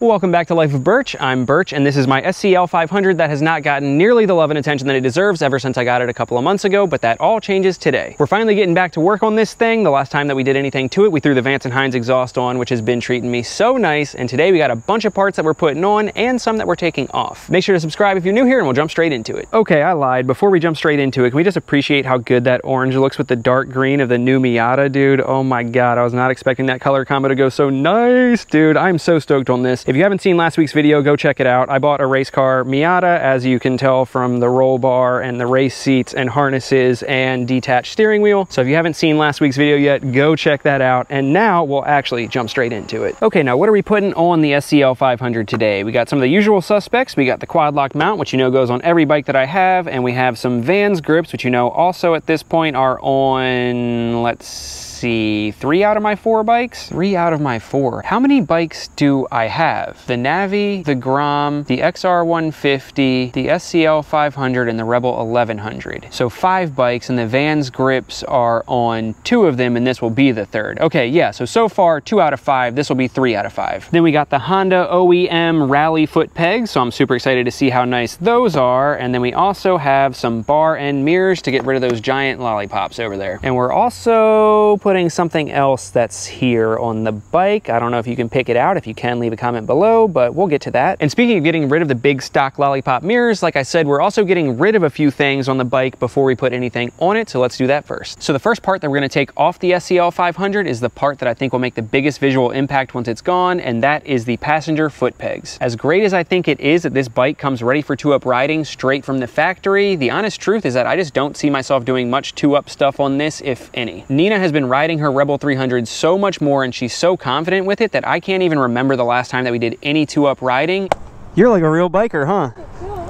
Welcome back to Life of Birch. I'm Birch, and this is my SCL500 that has not gotten nearly the love and attention that it deserves ever since I got it a couple of months ago, but that all changes today. We're finally getting back to work on this thing. The last time that we did anything to it, we threw the Vance & Hines exhaust on, which has been treating me so nice, and today we got a bunch of parts that we're putting on and some that we're taking off. Make sure to subscribe if you're new here, and we'll jump straight into it. Okay, I lied. Before we jump straight into it, can we just appreciate how good that orange looks with the dark green of the new Miata, dude? Oh my God, I was not expecting that color combo to go so nice, dude. I'm so stoked on this. If you haven't seen last week's video, go check it out. I bought a race car Miata, as you can tell from the roll bar and the race seats and harnesses and detached steering wheel. So if you haven't seen last week's video yet, go check that out. And now we'll actually jump straight into it. Okay, now what are we putting on the SCL500 today? We got some of the usual suspects. We got the quad lock mount, which you know goes on every bike that I have, and we have some Vans grips, which you know also at this point are on, let's see, 3 out of my 4 bikes? 3 out of my 4. How many bikes do I have? The Navi, the Grom, the XR150, the SCL500, and the Rebel 1100. So 5 bikes, and the Vans grips are on 2 of them, and this will be the 3rd. Okay, yeah, so far 2 out of 5. This will be 3 out of 5. Then we got the Honda OEM Rally foot pegs, so I'm super excited to see how nice those are. And then we also have some bar end mirrors to get rid of those giant lollipops over there. And we're also putting something else that's here on the bike. I don't know if you can pick it out. If you can, leave a comment below, but we'll get to that. And speaking of getting rid of the big stock lollipop mirrors, like I said, we're also getting rid of a few things on the bike before we put anything on it, so let's do that first. So the first part that we're going to take off the SCL500 is the part that I think will make the biggest visual impact once it's gone, and that is the passenger foot pegs. As great as I think it is that this bike comes ready for 2-up riding straight from the factory, the honest truth is that I just don't see myself doing much 2-up stuff on this, if any. Nina has been riding her Rebel 300 so much more, and she's so confident with it that I can't even remember the last time that we did any 2-up riding. You're like a real biker, huh?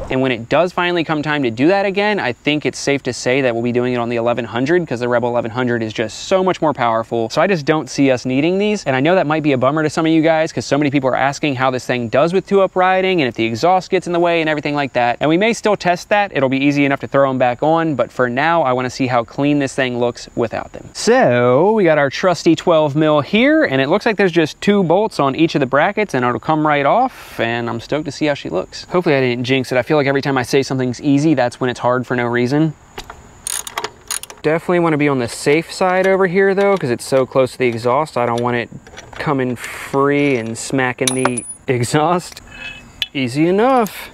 And when it does finally come time to do that again, I think it's safe to say that we'll be doing it on the 1100, because the Rebel 1100 is just so much more powerful. So I just don't see us needing these. And I know that might be a bummer to some of you guys, because so many people are asking how this thing does with 2-up riding and if the exhaust gets in the way and everything like that. And we may still test that. It'll be easy enough to throw them back on. But for now, I want to see how clean this thing looks without them. So we got our trusty 12 mil here, and it looks like there's just 2 bolts on each of the brackets, and it'll come right off. And I'm stoked to see how she looks. Hopefully I didn't jinx it. I feel like every time I say something's easy, that's when it's hard for no reason. Definitely want to be on the safe side over here though, because it's so close to the exhaust. I don't want it coming free and smacking the exhaust. Easy enough.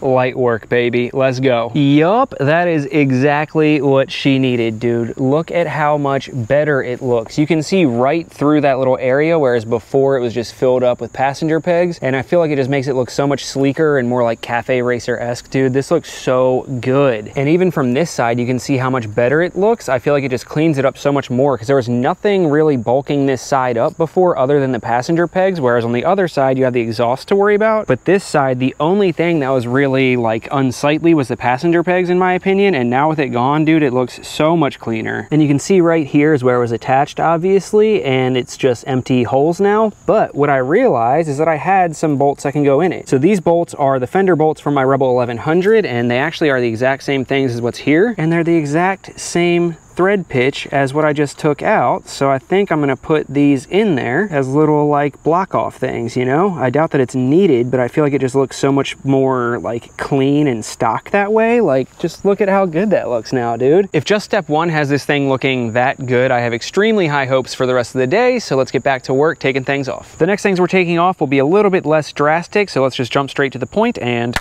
Light work, baby. Let's go. Yup, that is exactly what she needed, dude. Look at how much better it looks. You can see right through that little area, whereas before it was just filled up with passenger pegs, and I feel like it just makes it look so much sleeker and more like cafe racer-esque, dude. This looks so good. And even from this side, you can see how much better it looks. I feel like it just cleans it up so much more, because there was nothing really bulking this side up before other than the passenger pegs, whereas on the other side, you have the exhaust to worry about. But this side, the only thing that was really like unsightly was the passenger pegs, in my opinion. And now with it gone, dude, it looks so much cleaner. And you can see right here is where it was attached, obviously, and it's just empty holes now. But what I realized is that I had some bolts that can go in it. So these bolts are the fender bolts from my Rebel 1100, and they actually are the exact same things as what's here, and they're the exact same thread pitch as what I just took out. So I think I'm gonna put these in there as little like block off things, you know? I doubt that it's needed, but I feel like it just looks so much more like clean and stock that way. Like, just look at how good that looks now, dude. If just step 1 has this thing looking that good, I have extremely high hopes for the rest of the day. So let's get back to work taking things off. The next things we're taking off will be a little bit less drastic, so let's just jump straight to the point, and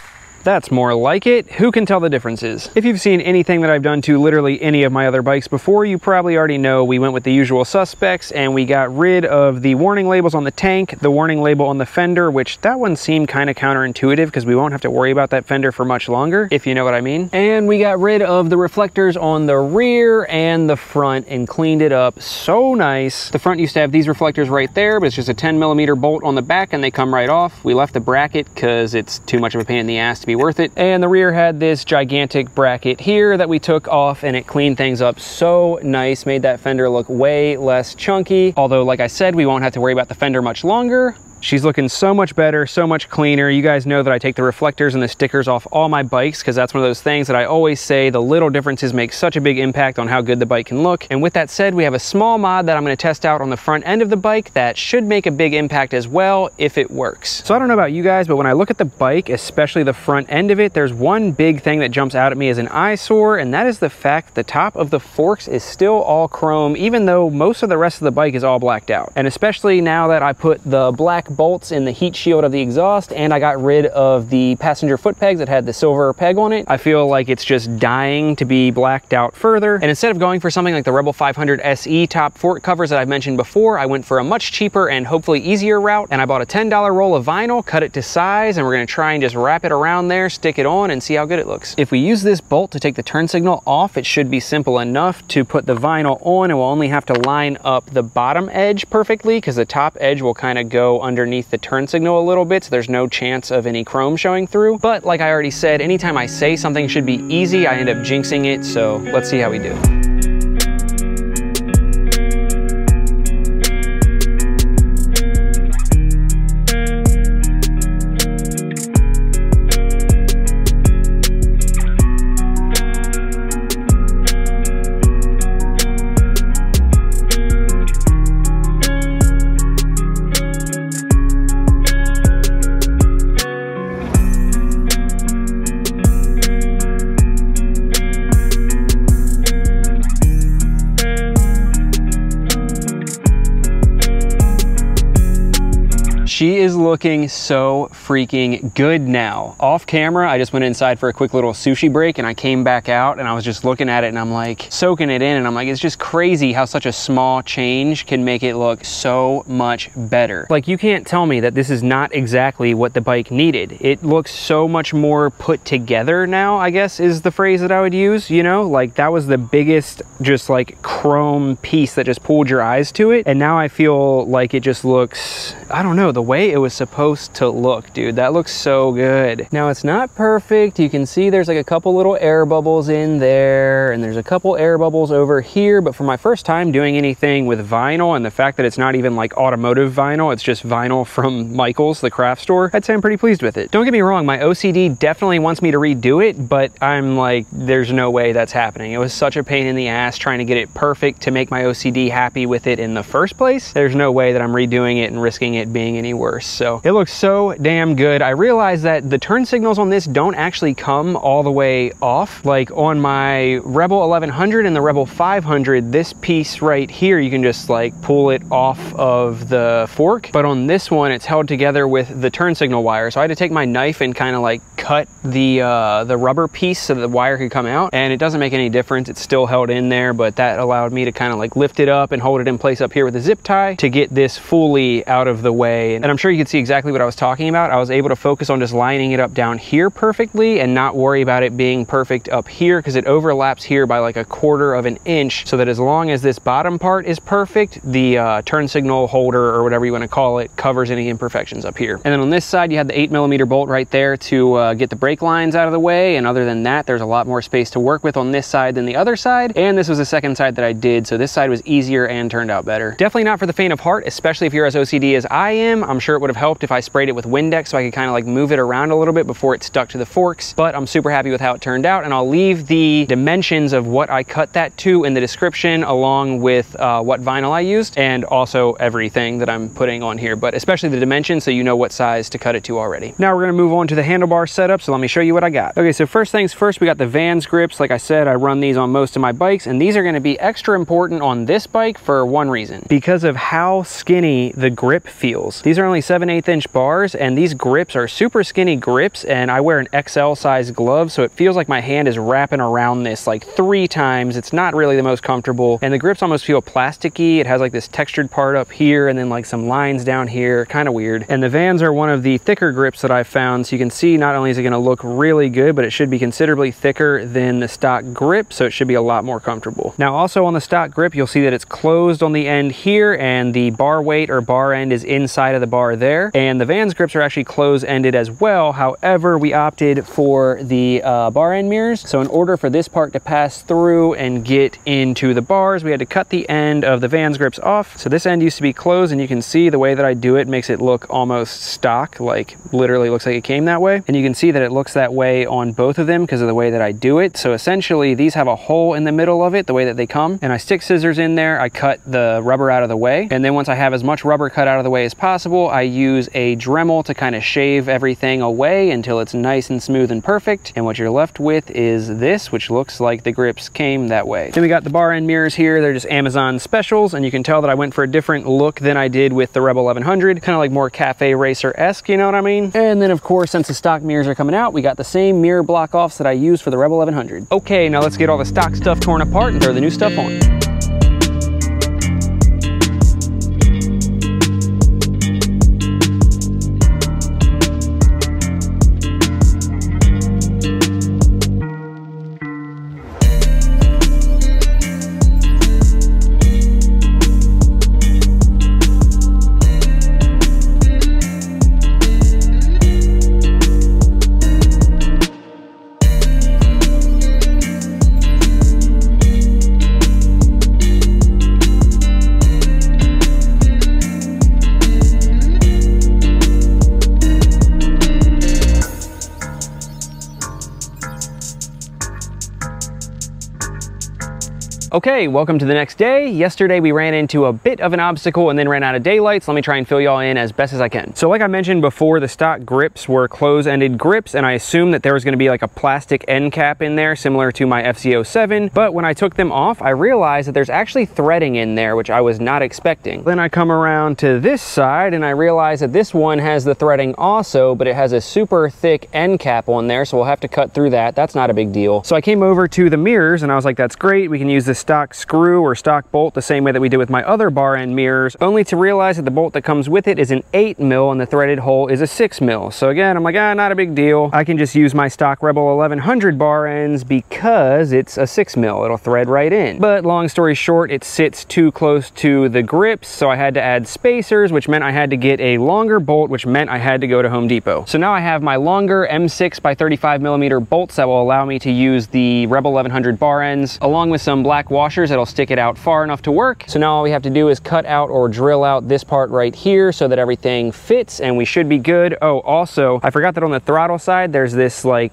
that's more like it. Who can tell the differences? If you've seen anything that I've done to literally any of my other bikes before, you probably already know we went with the usual suspects, and we got rid of the warning labels on the tank, the warning label on the fender, which that one seemed kind of counterintuitive because we won't have to worry about that fender for much longer, if you know what I mean. And we got rid of the reflectors on the rear and the front and cleaned it up so nice. The front used to have these reflectors right there, but it's just a 10mm bolt on the back and they come right off. We left the bracket because it's too much of a pain in the ass to be worth it. And the rear had this gigantic bracket here that we took off, and it cleaned things up so nice, made that fender look way less chunky. Although, like I said, we won't have to worry about the fender much longer. She's looking so much better, so much cleaner. You guys know that I take the reflectors and the stickers off all my bikes because that's one of those things that I always say the little differences make such a big impact on how good the bike can look. And with that said, we have a small mod that I'm going to test out on the front end of the bike that should make a big impact as well if it works. So I don't know about you guys, but when I look at the bike, especially the front end of it, there's one big thing that jumps out at me as an eyesore, and that is the fact the top of the forks is still all chrome, even though most of the rest of the bike is all blacked out. And especially now that I put the black bolts in the heat shield of the exhaust and I got rid of the passenger foot pegs that had the silver peg on it, I feel like it's just dying to be blacked out further. And instead of going for something like the Rebel 500 SE top fork covers that I've mentioned before, I went for a much cheaper and hopefully easier route, and I bought a $10 roll of vinyl, cut it to size, and we're going to try and just wrap it around there, stick it on, and see how good it looks. If we use this bolt to take the turn signal off, it should be simple enough to put the vinyl on, and we'll only have to line up the bottom edge perfectly because the top edge will kind of go underneath the turn signal a little bit, so there's no chance of any chrome showing through. But like I already said, anytime I say something should be easy, I end up jinxing it, so let's see how we do. She is looking so freaking good now. Off camera, I just went inside for a quick little sushi break and I came back out and I was just looking at it and I'm like soaking it in, and I'm like, it's just crazy how such a small change can make it look so much better. Like, you can't tell me that this is not exactly what the bike needed. It looks so much more put together now, I guess is the phrase that I would use, you know? Like, that was the biggest just like chrome piece that just pulled your eyes to it, and now I feel like it just looks, I don't know, the way it was supposed to look, dude. That looks so good. Now, it's not perfect. You can see there's like a couple little air bubbles in there, and there's a couple air bubbles over here, but for my first time doing anything with vinyl, and the fact that it's not even like automotive vinyl, it's just vinyl from Michael's, the craft store, I'd say I'm pretty pleased with it. Don't get me wrong, my OCD definitely wants me to redo it, but I'm like, there's no way that's happening. It was such a pain in the ass trying to get it perfect to make my OCD happy with it in the first place. There's no way that I'm redoing it and risking it being any worse. So it looks so damn good. I realized that the turn signals on this don't actually come all the way off. Like on my Rebel 1100 and the Rebel 500, this piece right here, you can just like pull it off of the fork. But on this one, it's held together with the turn signal wire. So I had to take my knife and kind of like cut the rubber piece so that the wire could come out. And it doesn't make any difference. It's still held in there, but that allowed me to kind of like lift it up and hold it in place up here with a zip tie to get this fully out of the way. And I'm sure you can see exactly what I was talking about. I was able to focus on just lining it up down here perfectly and not worry about it being perfect up here, because it overlaps here by like 1/4 of an inch, so that as long as this bottom part is perfect, the turn signal holder or whatever you want to call it covers any imperfections up here. And then on this side, you had the 8mm bolt right there to get the brake lines out of the way. And other than that, there's a lot more space to work with on this side than the other side. And this was the second side that I did, so this side was easier and turned out better. Definitely not for the faint of heart, especially if you're as OCD as I am. I'm sure it would have helped if I sprayed it with Windex so I could kind of like move it around a little bit before it stuck to the forks, but I'm super happy with how it turned out, and I'll leave the dimensions of what I cut that to in the description, along with what vinyl I used and also everything that I'm putting on here, but especially the dimensions so you know what size to cut it to already. Now we're going to move on to the handlebar setup, so let me show you what I got. Okay, so first things first, we got the Vans grips. Like I said, I run these on most of my bikes, and these are going to be extra important on this bike for one reason: because of how skinny the grip feels. These are only 7/8 inch bars, and these grips are super skinny grips, and I wear an XL size glove, so it feels like my hand is wrapping around this like 3 times. It's not really the most comfortable, and the grips almost feel plasticky. It has like this textured part up here and then like some lines down here, kind of weird. And the Vans are one of the thicker grips that I've found, so you can see not only is it going to look really good, but it should be considerably thicker than the stock grip, so it should be a lot more comfortable. Now also on the stock grip, you'll see that it's closed on the end here, and the bar weight or bar end is inside of the bar there. And the Vans grips are actually close-ended as well. However, we opted for the bar end mirrors. So in order for this part to pass through and get into the bars, we had to cut the end of the Vans grips off. So this end used to be closed, and you can see the way that I do it makes it look almost stock, like literally looks like it came that way. And you can see that it looks that way on both of them because of the way that I do it. So essentially these have a hole in the middle of it, the way that they come, and I stick scissors in there. I cut the rubber out of the way, and then once I have as much rubber cut out of the way as possible, I use a Dremel to kind of shave everything away until it's nice and smooth and perfect. And what you're left with is this, which looks like the grips came that way. Then we got the bar end mirrors here. They're just Amazon specials, and you can tell that I went for a different look than I did with the Rebel 1100, kind of like more cafe racer-esque, you know what I mean? And then of course, since the stock mirrors are coming out, we got the same mirror block offs that I used for the Rebel 1100. Okay, now let's get all the stock stuff torn apart and throw the new stuff on. Okay, welcome to the next day. Yesterday we ran into a bit of an obstacle and then ran out of daylight, so let me try and fill y'all in as best as I can. So like I mentioned before, the stock grips were close-ended grips, and I assumed that there was going to be like a plastic end cap in there similar to my FZ07, but when I took them off, I realized that there's actually threading in there, which I was not expecting. Then I come around to this side and I realize that this one has the threading also, but it has a super thick end cap on there, so we'll have to cut through that. That's not a big deal. So I came over to the mirrors and I was like, that's great. We can use this stock screw or stock bolt the same way that we did with my other bar end mirrors, only to realize that the bolt that comes with it is an 8mm and the threaded hole is a 6mm. So again, I'm like, not a big deal. I can just use my stock Rebel 1100 bar ends because it's a 6mm. It'll thread right in. But long story short, it sits too close to the grips, so I had to add spacers, which meant I had to get a longer bolt, which meant I had to go to Home Depot. So now I have my longer M6 by 35mm bolts that will allow me to use the Rebel 1100 bar ends, along with some black washers that'll stick it out far enough to work. So now all we have to do is cut out or drill out this part right here so that everything fits and we should be good. Oh, also, I forgot that on the throttle side, there's this like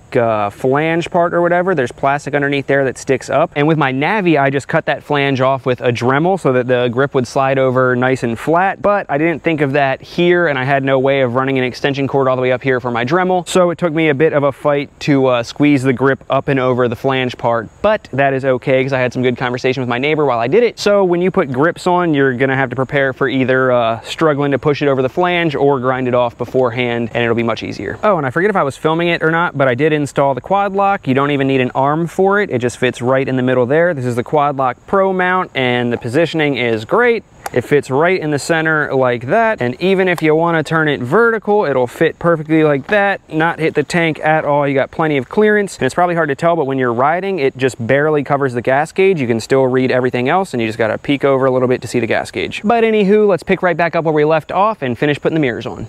flange part or whatever. There's plastic underneath there that sticks up. And with my Navi, I just cut that flange off with a Dremel so that the grip would slide over nice and flat. But I didn't think of that here, and I had no way of running an extension cord all the way up here for my Dremel. So it took me a bit of a fight to squeeze the grip up and over the flange part. But that is okay because I had some good conversation with my neighbor while I did it. So when you put grips on, you're gonna have to prepare for either struggling to push it over the flange or grind it off beforehand, and it'll be much easier. Oh, and I forget if I was filming it or not, but I did install the quad lock. You don't even need an arm for it. It just fits right in the middle there. This is the Quad Lock Pro mount, and the positioning is great. It fits right in the center like that, and even if you want to turn it vertical, it'll fit perfectly like that, not hit the tank at all. You got plenty of clearance, and it's probably hard to tell, but when you're riding, it just barely covers the gas gauge. You can still read everything else, and you just got to peek over a little bit to see the gas gauge. But anywho, let's pick right back up where we left off and finish putting the mirrors on.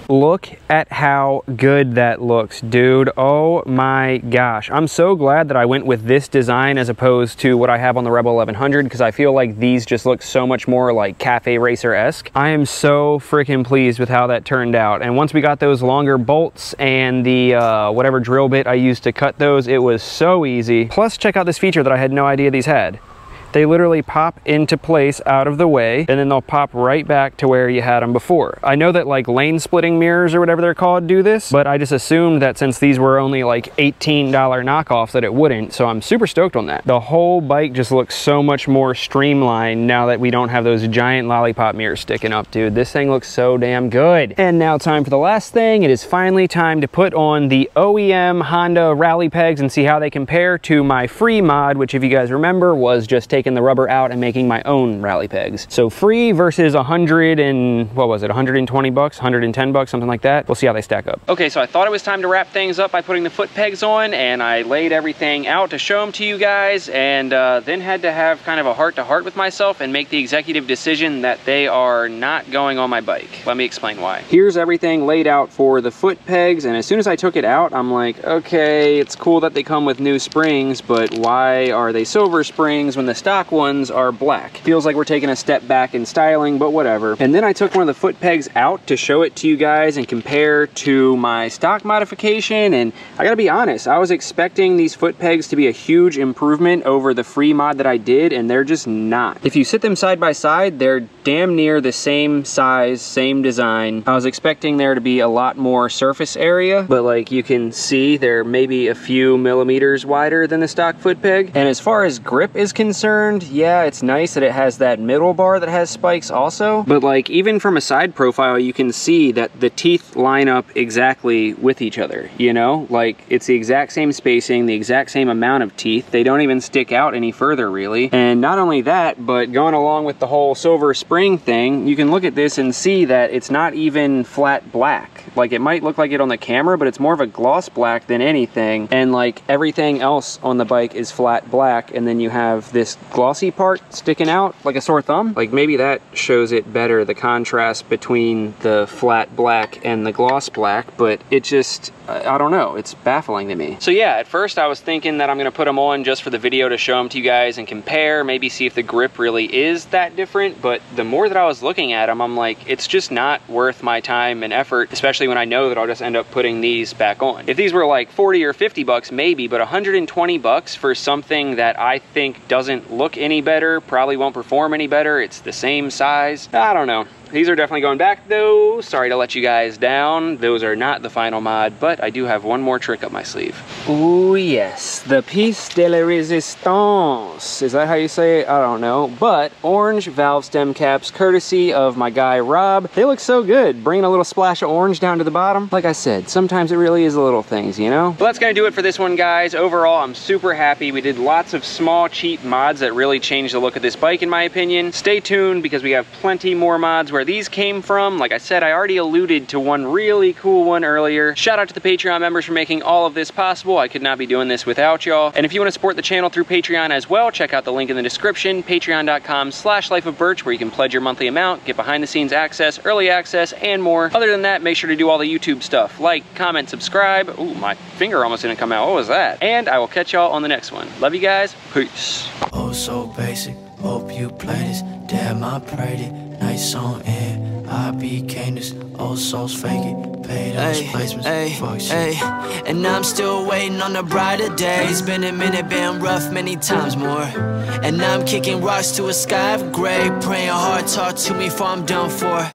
Look at how good that looks, dude. Oh my gosh. I'm so glad that I went with this design as opposed to what I have on the Rebel 1100, because I feel like these just look so much more like cafe racer-esque. I am so freaking pleased with how that turned out. And once we got those longer bolts and the whatever drill bit I used to cut those, it was so easy. Plus, check out this feature that I had no idea these had. They literally pop into place out of the way, and then they'll pop right back to where you had them before. I know that like lane splitting mirrors or whatever they're called do this, but I just assumed that since these were only like $18 knockoffs that it wouldn't, so I'm super stoked on that. The whole bike just looks so much more streamlined now that we don't have those giant lollipop mirrors sticking up, dude. This thing looks so damn good. And now time for the last thing. It is finally time to put on the OEM Honda rally pegs and see how they compare to my free mod, which if you guys remember was just taking the rubber out and making my own rally pegs. So free versus 100 and what was it, 120 bucks, 110 bucks, something like that. We'll see how they stack up. Okay, so I thought it was time to wrap things up by putting the foot pegs on, and I laid everything out to show them to you guys, and then had to have kind of a heart-to-heart with myself and make the executive decision that they are not going on my bike. Let me explain why. Here's everything laid out for the foot pegs, and as soon as I took it out, I'm like, okay, it's cool that they come with new springs, but why are they silver springs when the stock ones are black? Feels like we're taking a step back in styling, but whatever. And then I took one of the foot pegs out to show it to you guys and compare to my stock modification, and I gotta be honest, I was expecting these foot pegs to be a huge improvement over the free mod that I did, and they're just not. If you sit them side by side, they're damn near the same size, same design. I was expecting there to be a lot more surface area, but like you can see, they're maybe a few millimeters wider than the stock foot peg. And as far as grip is concerned, yeah, it's nice that it has that middle bar that has spikes also, but like even from a side profile, you can see that the teeth line up exactly with each other, you know? Like it's the exact same spacing, the exact same amount of teeth. They don't even stick out any further really. And not only that, but going along with the whole silver spring thing, you can look at this and see that it's not even flat black. Like it might look like it on the camera, but it's more of a gloss black than anything. And like everything else on the bike is flat black, and then you have this glossy part sticking out like a sore thumb. Like maybe that shows it better, the contrast between the flat black and the gloss black, but it just, I don't know, it's baffling to me. So yeah, at first I was thinking that I'm gonna put them on just for the video to show them to you guys and compare, maybe see if the grip really is that different, but the more that I was looking at them, I'm like, it's just not worth my time and effort, especially when I know that I'll just end up putting these back on. If these were like 40 or 50 bucks, maybe, but 120 bucks for something that I think doesn't look any better, probably won't perform any better, it's the same size, I don't know. These are definitely going back though. Sorry to let you guys down. Those are not the final mod, but I do have one more trick up my sleeve. Ooh yes, the piece de la resistance. Is that how you say it? I don't know. But orange valve stem caps, courtesy of my guy Rob. They look so good, bringing a little splash of orange down to the bottom. Like I said, sometimes it really is the little things, you know? But that's gonna do it for this one, guys. Overall, I'm super happy. We did lots of small, cheap mods that really changed the look of this bike, in my opinion. Stay tuned because we have plenty more mods where these came from. Like I said, I already alluded to one really cool one earlier. Shout out to the Patreon members for making all of this possible. I could not be doing this without y'all. And if you want to support the channel through Patreon as well, check out the link in the description, patreon.com/lifeofburch, where you can pledge your monthly amount, get behind the scenes access, early access, and more. Other than that, make sure to do all the YouTube stuff. Like, comment, subscribe. Ooh, my finger almost didn't come out. What was that? And I will catch y'all on the next one. Love you guys. Peace. Oh, so basic. Hope you play this. Damn, I prayed it. Nice on air. I became this old souls fake it. Paid those placements. Fuck shit. And I'm still waiting on the brighter days. Been a minute, been rough many times more. And I'm kicking rocks to a sky of gray. Praying hard, talk to me for I'm done for.